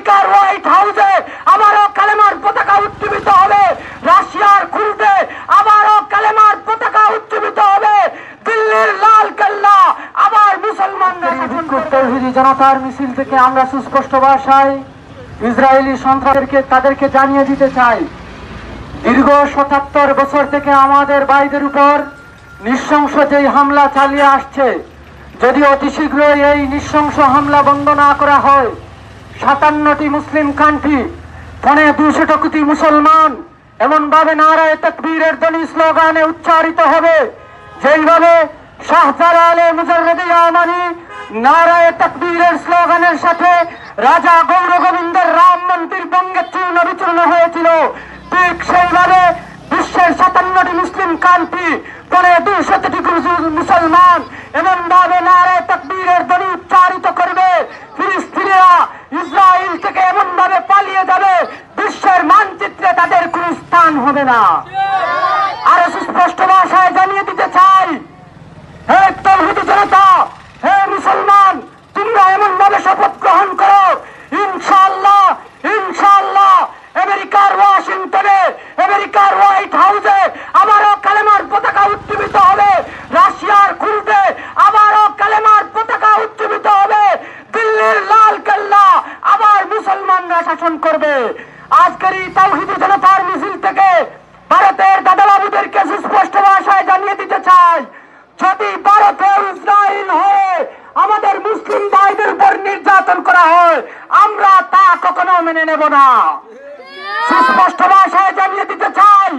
আমেরিকার হোয়াইট হাউসে আবারও কালেমার পতাকা উত্তোলিত হবে, রাশিয়ার খুলতে আবারও কালেমার পতাকা উত্তোলিত হবে, দিল্লির লাল কেল্লা আবার মুসলমানদের বিক্ষুব্ধ তৌহিদি জনতার মিছিল থেকে আমরা সুস্পষ্ট ভাষায় ইসরায়েলি সন্ত্রাসীদেরকে তাদেরকে জানিয়ে দিতে চাই, দীর্ঘ ৭৭ বছর থেকে আমাদের ভাইদের উপর নৃশংস যেই হামলা চালিয়ে আসছে, যদি অতি শীঘ্রই এই নৃশংস হামলা বন্ধ না করা হয়, ৫৭টি মুসলিম কান্ট্রি, ২৫০ কোটি মুসলমান এমন ভাবে নারায়ে তাকবীরের ধ্বনি স্লোগানে উচ্চারিত হবে, যেইভাবে শাহজালালে মুজাররদে ইয়ামানি নারায়ে তাকবীরের স্লোগানের সাথে রাজা গৌর গোবিন্দের রাম মন্দির বঙ্গে চূর্ণ বিচূর্ণ হয়েছিল, ঠিক সেইভাবে বিশ্বের ৫৭টি মুসলিম কান্ট্রি, ২৫০ মুসলমান এমন ভাবে নারায়ে তাকবীরের ধ্বনি উচ্চারিত করবে, ফিলিস্তিনিরা ইসরায়েল থেকে এমন ভাবে পালিয়ে যাবে, বিশ্বের মানচিত্রে তাদের কোন স্থান হবে না। আরো সুস্পষ্ট ভাষায় জানিয়ে দিতে চাই, হে তৌহিদি জনতা, হে মুসলমান, তোমরা এমন ভাবে শপথ গ্রহণ করো, ইনশাআল্লাহ ইনশাআল্লাহ আমেরিকার ওয়াশিংটনে, আমেরিকার হোয়াইট হাউসে আবারও কালেমার পতাকা উত্তোলিত হবে, রাশিয়ার খুলতে আবারও কালেমার পতাকা উত্তোলিত হবে, দিল্লির লাল কেল্লা আবার মুসলমানরা শাসন করবে। আজকের এই তাওহীদি জনতার মিছিল থেকে ভারতের দাদাবাবুদেরকে সুস্পষ্ট ভাষায় জানিয়ে দিতে চাই, যদি ভারতে ইসরায়েল হয়ে আমাদের মুসলিম ভাইদের উপর নির্যাতন করা হয়, আমরা তা কখনো মেনে নেব না। সুস্পষ্ট ভাষায় জানিয়ে দিতে চাই,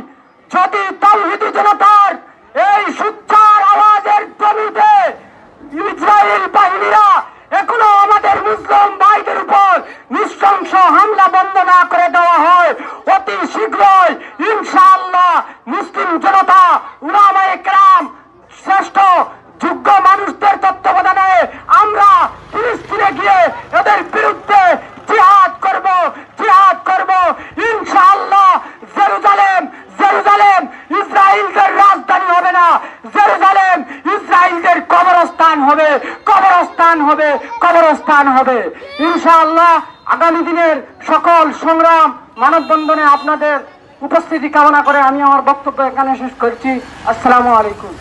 যদি তাওহীদি জনতার এই সুচ্চার আওয়াজের জমিতে ইসরায়েল বাহিনীরা এখনো আমাদের মুসলিম ভাইদের উপর নৃশংস হামলা বন্ধ না করে দেওয়া হয়, অতি শীঘ্রই ইনশাআল্লাহ মুসলিম জনতা, উলামায়ে কেরাম, শ্রেষ্ঠ যোগ্য মানুষদের তত্ত্বাবধানে আমরা ফিলিস্তিনে গিয়ে এদের বিরুদ্ধে জিহাদ করব, জিহাদ করব ইনশাআল্লাহ। জেরুজালেম জেরুজালেম ইসরায়েলদের রাজধানী হবে না, জেরুজালেম ইসরায়েলদের কবরস্থান হবে, কবরস্থান হবে, কবরস্থান হবে ইনশাআল্লাহ। আগামী দিনের সকল সংগ্রাম মানববন্ধনে আপনাদের উপস্থিতি কামনা করে আমি আমার বক্তব্য এখানে শেষ করছি। আসসালামু আলাইকুম।